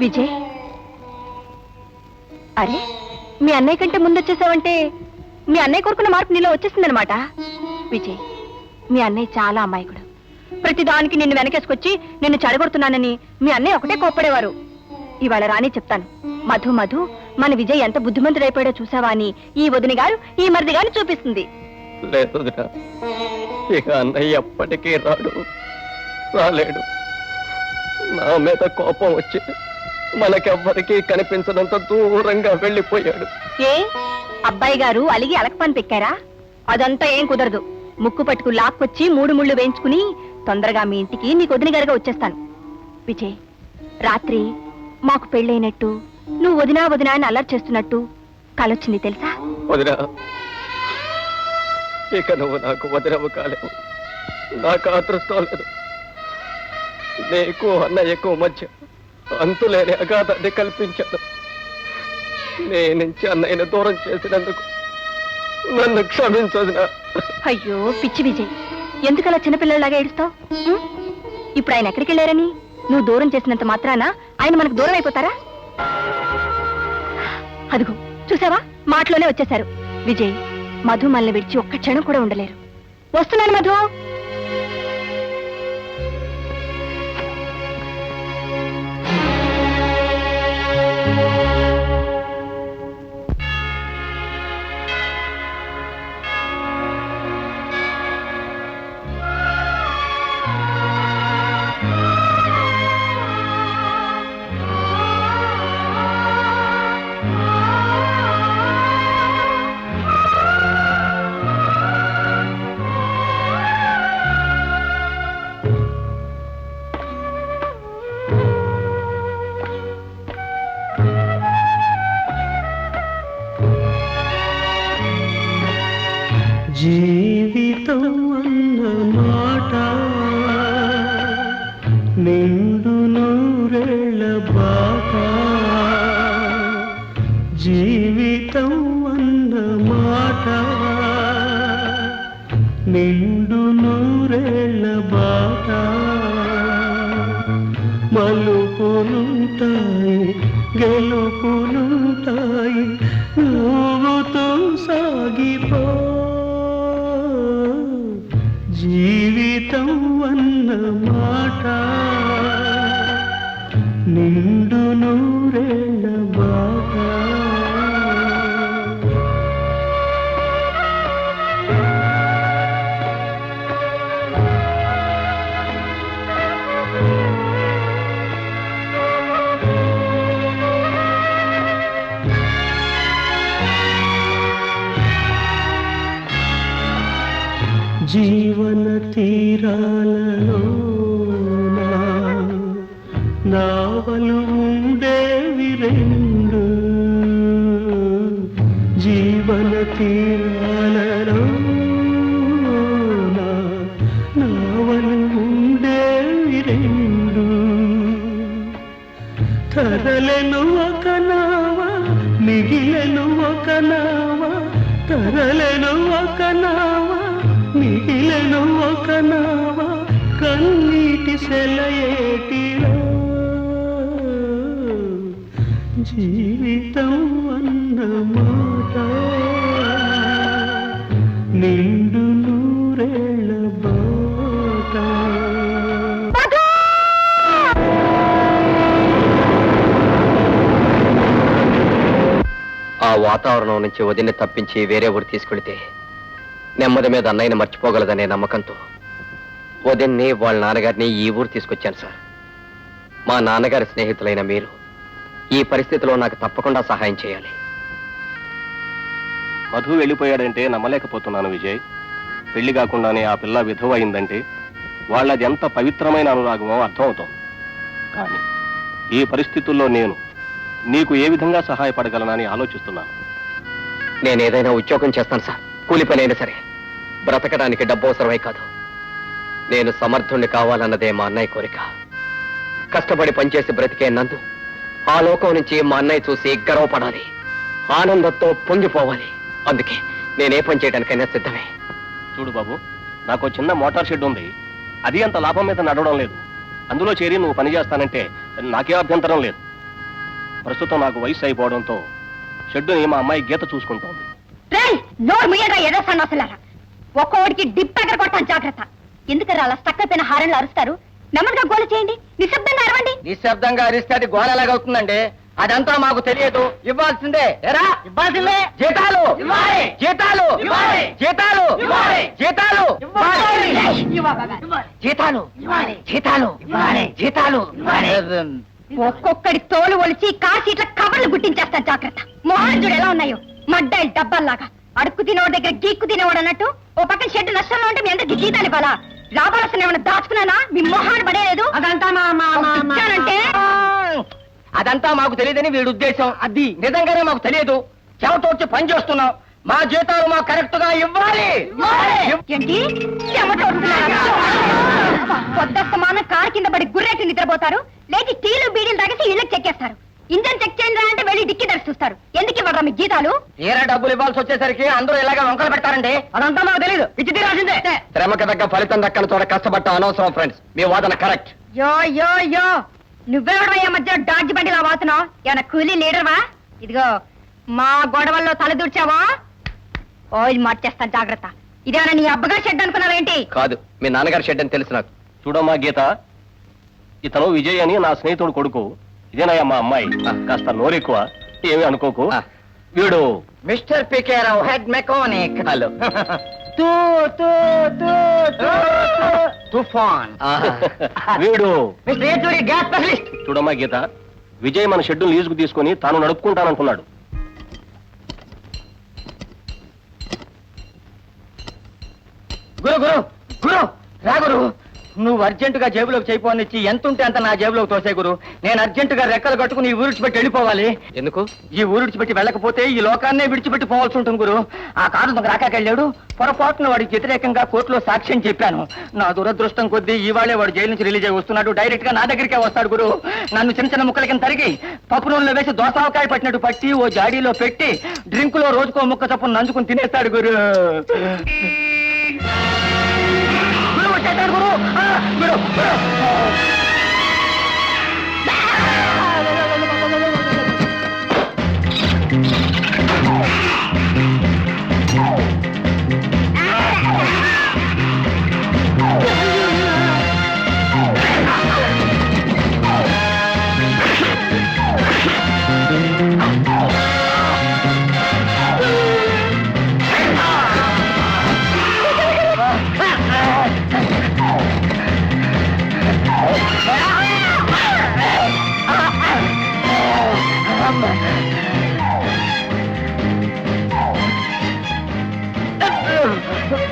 విజయ్, అరే మీ అన్నయ్య కంటే ముందు వచ్చేసావంటే మీ అన్నయ్య కోరుకున్న మార్పు నీలో వచ్చేసిందనమాట. విజయ్, మీ అన్నయ్య చాలా అమాయకుడు. ప్రతిదానికి నిన్ను వెనకేసుకొచ్చి నిన్ను చెడగొడుతున్నానని మీ అన్నయ్య ఒకటే కోప్పడేవారు. ఇవాళ రాని చెప్తాను. మధు మధు మన విజయ్ ఎంత బుద్ధిమంతుడైపోయాడో చూసావా అని ఈ వదిన గారు ఈ మరిది గారు చూపిస్తుంది. లేదు ఇక అన్నయ్య ఎప్పటికీ రాలేడు. నా మీద కోపం వచ్చి మనకెవ్వరికీ కనిపించడంత దూరంగా వెళ్ళిపోయాడు. ఏ అబ్బాయి గారు అలిగి అలకపని పెక్కారా? అదంతా ఏం కుదరదు. ముక్కు పట్టుకు లాక్కొచ్చి 3 ముళ్ళు వేయించుకుని తొందరగా మీ ఇంటికి నీకు వదిన గారిగా వచ్చేస్తాను. విజయ్, రాత్రి మాకు పెళ్ళైనట్టు నువ్వు వదినా వదినా అని అల్లరి చేస్తున్నట్టు కలొచ్చింది తెలుసా? వదినా, ఇక నువ్వు నాకు వదినవు కాలేవు. నాకు అదృష్టం లేదు. నీకు అన్నయ్యకు మధ్య అంతులేని అగాధాన్ని కల్పించాను. నీ నుంచి అన్నయ్యను దూరం చేసినందుకు నన్ను క్షమించదునా. అయ్యో పిచ్చి విజయ్, ఎందుకలా చిన్నపిల్లలాగా ఏడుస్తావు? ఇప్పుడు ఆయన ఎక్కడికి వెళ్ళారని నువ్వు దూరం చేసినంత మాత్రాన ఆయన మనకు దూరం అయిపోతారా? అదిగో చూసావా, మాటలోనే వచ్చేశారు. విజయ్, మధు మనల్ని విడిచి ఒక్క క్షణం కూడా ఉండలేరు. వస్తున్నాను మధు. జీవితం అన్న మాట నిండు నూరేళ్ల బాట. జీవితం అన్న మాట నిండు నూరేళ్ల బాట. మలుపులుంటాయి, గెలుపులుంటాయి, నువ్వుతో సాగిపో. జీవితం అన్న మాట నిండు నూరేళ్ల బాట. జీవన తీరాలలో నావలు ఉండేవి రెండు. జీవన తీరాలలో నావలు ఉండేవి రెండు. తరలెను ఒక నావ, మిగిలెను ఒక నావ. తరలెను ఒక నావ, మిగిలెను ఒక నావ. కన్నీటి సెలయేటిలో జీవితం అన్న మాట నిండు నూరేళ్ల బాట. ఆ వాతావరణం నుంచి వదిన్ని తప్పించి వేరే ఊరు తీసుకెళితే నెమ్మది మీద అన్నయ్యని మర్చిపోగలదనే నమ్మకంతో వదిన్ని వాళ్ళ నాన్నగారిని ఈ ఊరు తీసుకొచ్చాను సార్. మా నాన్నగారి స్నేహితులైన మీరు ఈ పరిస్థితిలో నాకు తప్పకుండా సహాయం చేయాలి. మధు వెళ్ళిపోయాడంటే నమ్మలేకపోతున్నాను విజయ్. పెళ్లి కాకుండానే ఆ పిల్ల విధవ అయిందంటే వాళ్ళది ఎంత పవిత్రమైన అనురాగమో అర్థమవుతాం. కానీ ఈ పరిస్థితుల్లో నేను నీకు ఏ విధంగా సహాయపడగలనని ఆలోచిస్తున్నాను. నేను ఏదైనా ఉద్యోగం చేస్తాను సార్, కూలి పని అయినా సరే. బ్రతకడానికి డబ్బు అవసరమై కాదు, నేను సమర్థుణ్ణి కావాలన్నదే మా అన్నయ్య కోరిక. కష్టపడి పనిచేసి బ్రతికే నందు ఆ లోకం నుంచి మా అన్నయ్య చూసి గర్వపడాలి, ఆనందంతో పొంగిపోవాలి. అందుకే నేనే పని చేయడానికైనా సిద్ధమే. చూడు బాబు, నాకు చిన్న మోటార్ షెడ్ ఉంది. అది అంత లాభం మీద నడవడం లేదు. అందులో చేరి నువ్వు పని చేస్తానంటే నాకే అభ్యంతరం లేదు. ప్రస్తుతం నాకు వయసు అయిపోవడంతో షెడ్డుని మా అమ్మాయి గీత చూసుకుంటోంది. నోరు ముయ్యగా ఏదో సన్నాసులారా, ఒక్కోడికి డిప్ ఎగర కొట్టాను జాగ్రత్త. ఎందుకరా అలా స్టక్కైపోయిన హారంలో అరుస్తారు? నెమ్మదిగా గోల చేయండి, నిశ్శబ్దంగా అరవండి. నిశ్శబ్దంగా అరిస్తే అది గోల ఎలాగవుతుందండి? అదంతా మాకు తెలియదు. ఇవ్వాల్సిందే. ఎరా ఇవ్వాల్సిందే. జీతాలు జీతాలు జీతాలు జీతాలు జీతాలు జీతాలు జీతాలు. ఒక్కొక్కడి తోలు ఒలిచి కాశీట్ల కవర్లు గుట్టించేస్తాను జాగ్రత్త. మొహాలు చూడు ఎలా ఉన్నాయో, మడ్డాయిలు డబ్బాల్లాగా. అడుక్కు తినేవాడి దగ్గర గీక్కు తినేవాడు అన్నట్టు ఓ పక్కన షెడ్ నష్టంలో ఉంటే మీ అందరికి జీతాలు ఇవ్వాలా? లాభాలసిన ఏమైనా దాచుకున్నానా? మీ మొహాలు పడేలేదు. అదంతా అదంతా మాకు తెలియదని వీడి ఉద్దేశం. అది నిజంగానే మాకు తెలియదు. చెమటో వచ్చి పని చేస్తున్నాం. మా జీతాలు మాకు కరెక్ట్ గా ఇవ్వాలి. ఏంటి పొద్దస్తమానం కారు కింద పడి గుర్రెట్టి నిద్రపోతారు, లేచి టీలు బీడీలు తాగేసి ఇళ్ళకి చెక్కేస్తారు. ఇంజన్ చెక్ చేయండి అంటే వెళ్ళి డిక్కి చూస్తారు. ఎందుకు ఇవ్వరా మీ జీతాలు? ఏరా డబ్బులు ఇవ్వాల్సి వచ్చేసరికి అందరూ ఇలాగా వంకలు పెట్టారండి. అదంతా మాకు తెలియదు. ఇచ్చి తీరాల్సిందే. శ్రమకు తగ్గ ఫలితం దక్కని చోట కష్టపడ్డ అనవసరం. ఫ్రెండ్స్, మీ వాదన కరెక్ట్. యో యో యో నువ్వెవడమయ్యా మధ్య డాడ్జి బండిలా వాతున్నావు? ఏమన్నా కూలీ లీడర్వా? ఇదిగో మా గొడవల్లో తలదూర్చావా ఆయిల్ మార్చేస్తాను జాగ్రత్త. ఇదేమన్నా నీ అబ్బగా షెడ్ అనుకున్నావేంటి? కాదు, మీ నాన్నగారి షెడ్ అని తెలుసు నాకు. చూడమ్మా గీత, ఇతను విజయ్ అని నా స్నేహితుడు కొడుకు. ఇదేనయ్యా మా అమ్మాయి. కాస్త నోరెక్కువ, ఏమీ అనుకోకు. వీడు మిస్టర్ పికే రావు, హెడ్ మెకానిక్. హలో. తుఫాన్. వీడు గ్యాస్ స్పెషలిస్ట్. చూడమ్మా గీత, విజయ్ మన షెడ్యూల్ లీజుకు తీసుకుని తాను నడుపుకుంటానంటున్నాడు. గురు గురు గురు రా గురు. నువ్వు అర్జెంటుగా జేబులోకి చేయిపోనిచ్చి ఎంత ఉంటే అంత నా జేబులోకి తోసే గురు. నేను అర్జెంటుగా రెక్కలు కట్టుకుని ఈ ఊరు విడిచిపెట్టి వెళ్ళిపోవాలి. ఎందుకు? ఈ ఊరు విడిచిపెట్టి వెళ్ళకపోతే ఈ లోకాన్నే విడిచిపెట్టి పోవాల్సి ఉంటుంది గురు. ఆ కారు దొంగ రాకాకెళ్ళాడు. పొరపాటున వాడికి వ్యతిరేకంగా కోర్టులో సాక్ష్యం చెప్పాను. నా దురదృష్టం కొద్దీ ఇవాళే వాడు జైలు నుంచి రిలీజ్ అయి వస్తున్నాడు. డైరెక్ట్ గా నా దగ్గరికే వస్తాడు గురు. నన్ను చిన్న చిన్న ముక్కల కింద తరిగి పప్పు నూనెలో వేసి దోసకాయ పట్టినట్టు పట్టి ఓ జాడీలో పెట్టి డ్రింక్ లో రోజుకో ముక్క చప్పును నంచుకుని తినేస్తాడు గురు. గురు గురు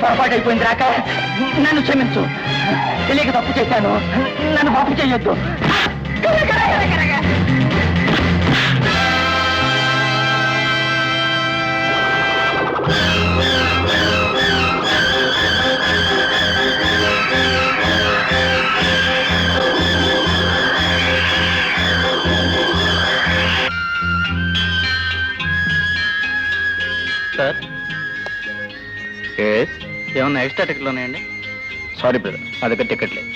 పొరపాటైపోయింది రాక, నన్ను క్షమించు. తెలియక తప్పు చేశాను. నన్ను తప్పు చేయొద్దు. సార్, ఏమన్నా ఎక్స్ట్రా టికెట్లు ఉన్నాయండి? సారీ బ్రదర్, నా దగ్గర టికెట్ లేదు.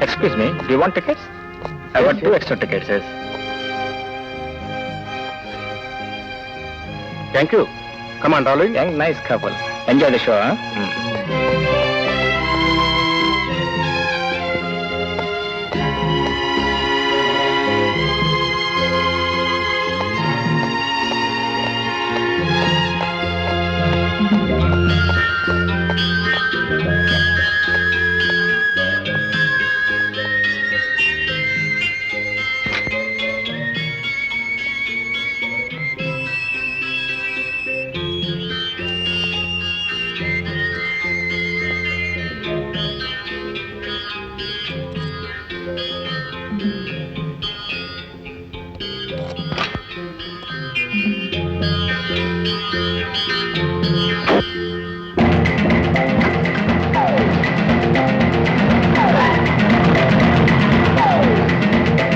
Excuse me, do you want tickets? I want 2 extra tickets, yes. Thank you. Come on, darling. Young, nice couple. Enjoy the show, huh?